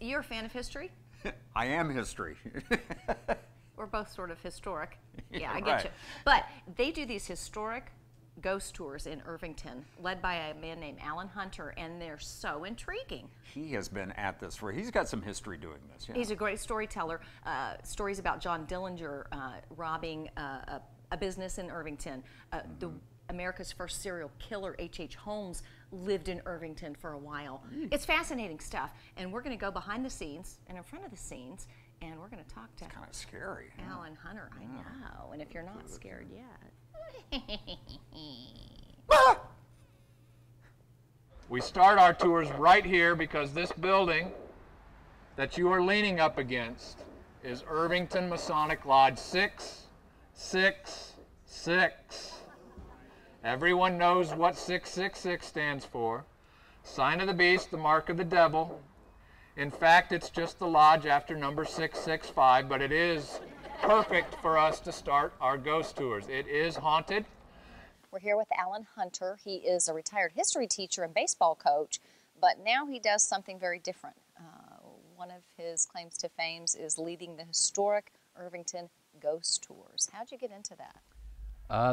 You're a fan of history? I am history. We're both sort of historic. Yeah, I get Right. you. But they do these historic ghost tours in Irvington, led by a man named Alan Hunter, and they're so intriguing. He has been at this he's got some history doing this. Yeah. He's a great storyteller. Stories about John Dillinger robbing a business in Irvington. America's first serial killer, H.H. Holmes, lived in Irvington for a while. It's fascinating stuff. And we're going to go behind the scenes and in front of the scenes, and we're going to talk to Kind of scary. Alan Hunter. I know. And if you're not scared yet. We start our tours right here because this building that you are leaning up against is Irvington Masonic Lodge 666. Everyone knows what 666 stands for. Sign of the beast, the mark of the devil. In fact, it's just the lodge after number 665, but it is perfect for us to start our ghost tours. It is haunted. We're here with Alan Hunter. He is a retired history teacher and baseball coach, but now he does something very different. One of his claims to fame is leading the historic Irvington ghost tours. How'd you get into that?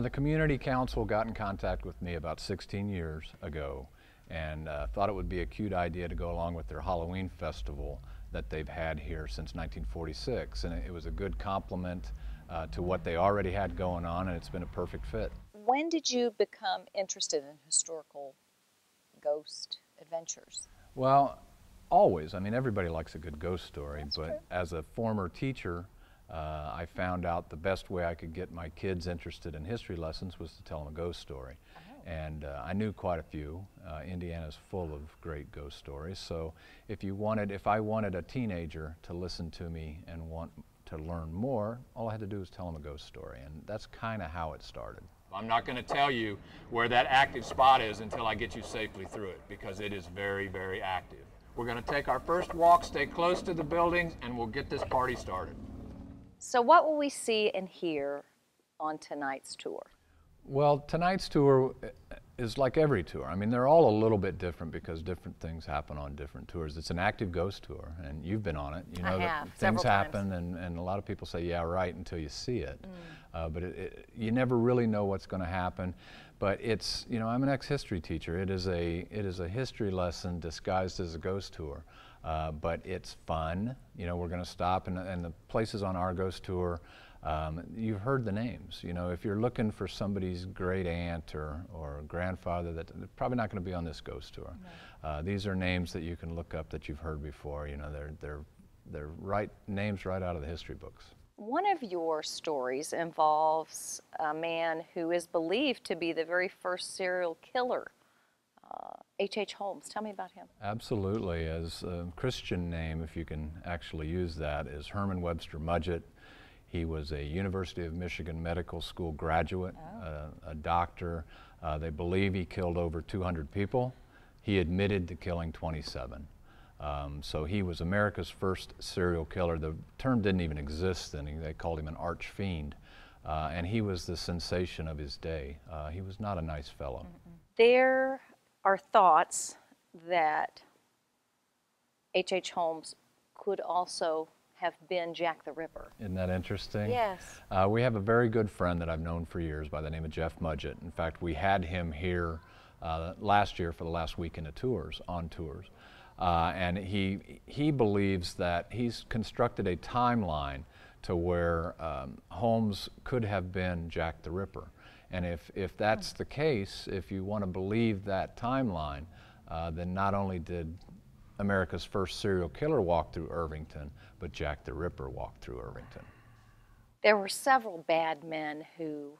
The community council got in contact with me about 16 years ago and thought it would be a cute idea to go along with their Halloween festival that they've had here since 1946. And it was a good complement to what they already had going on, and it's been a perfect fit. When did you become interested in historical ghost adventures? Well, always. I mean, everybody likes a good ghost story, but as a former teacher, I found out the best way I could get my kids interested in history lessons was to tell them a ghost story. And I knew quite a few. Indiana's full of great ghost stories. So if I wanted a teenager to listen to me and want to learn more, all I had to do was tell them a ghost story. And that's kind of how it started. I'm not going to tell you where that active spot is until I get you safely through it, because it is very, very active. We're going to take our first walk, stay close to the buildings, and we'll get this party started. So what will we see and hear on tonight's tour? Well, tonight's tour is like every tour. I mean, they're all a little bit different because different things happen on different tours. It's an active ghost tour, and you've been on it. You know that things happen, and a lot of people say, yeah, right, until you see it. But you never really know what's going to happen. But it's, you know, I'm an ex-history teacher. It is a history lesson disguised as a ghost tour. But it's fun. You know, we're going to stop, and the places on our ghost tour, you've heard the names. You know, if you're looking for somebody's great aunt or grandfather, they're probably not going to be on this ghost tour. No. These are names that you can look up that you've heard before. You know, they're names right out of the history books. One of your stories involves a man who is believed to be the very first serial killer, H.H. Holmes. Tell me about him. Absolutely. As a Christian name, if you can actually use that, is Herman Webster Mudgett. He was a University of Michigan Medical School graduate, a doctor. They believe he killed over 200 people. He admitted to killing 27. So he was America's first serial killer. The term didn't even exist then. They called him an arch fiend. And he was the sensation of his day. He was not a nice fellow. There are thoughts that H.H. Holmes could also have been Jack the Ripper. Isn't that interesting? Yes. We have a very good friend that I've known for years by the name of Jeff Mudgett. In fact, we had him here last year for the last weekend of tours, on tours. And he believes that he's constructed a timeline to where Holmes could have been Jack the Ripper. And if that's the case, if you want to believe that timeline, then not only did America's first serial killer walk through Irvington, but Jack the Ripper walked through Irvington. There were several bad men who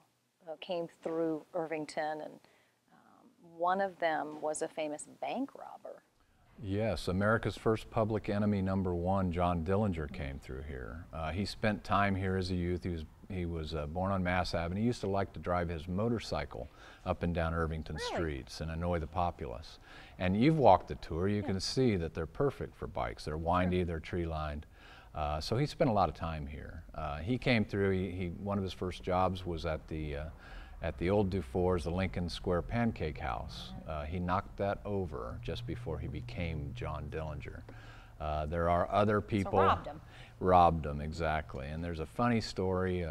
came through Irvington, and one of them was a famous bank robber. Yes, America's first public enemy #1, John Dillinger, came through here. He spent time here as a youth. He was born on Mass Avenue. He used to like to drive his motorcycle up and down Irvington streets and annoy the populace. And you've walked the tour. You can see that they're perfect for bikes. They're windy, they're tree-lined. So he spent a lot of time here. He came through. One of his first jobs was at the old Dufour's, the Lincoln Square Pancake House. He knocked that over just before he became John Dillinger. There are other people. So robbed them. Robbed them, exactly. And there's a funny story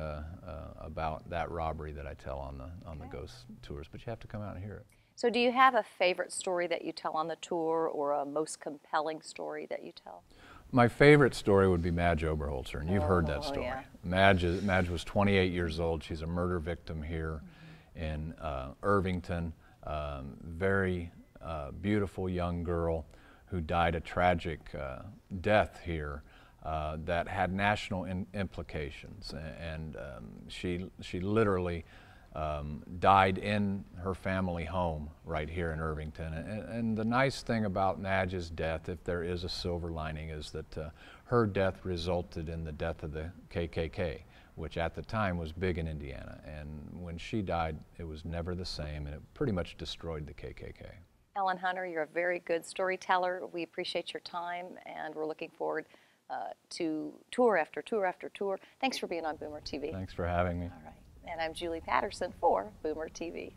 about that robbery that I tell on the ghost tours, but you have to come out and hear it. So do you have a favorite story that you tell on the tour, or a most compelling story that you tell? My favorite story would be Maj Oberholtzer, and you've heard that story. Yeah. Maj was 28 years old. She's a murder victim here in Irvington. Very beautiful young girl who died a tragic death here that had national implications. And she literally died in her family home right here in Irvington. And the nice thing about Maj's death, if there is a silver lining, is that her death resulted in the death of the KKK, which at the time was big in Indiana. And when she died, it was never the same, and it pretty much destroyed the KKK. Ellen Hunter, you're a very good storyteller. We appreciate your time, and we're looking forward to tour after tour after tour. Thanks for being on Boomer TV. Thanks for having me. All right. And I'm Julie Patterson for Boomer TV.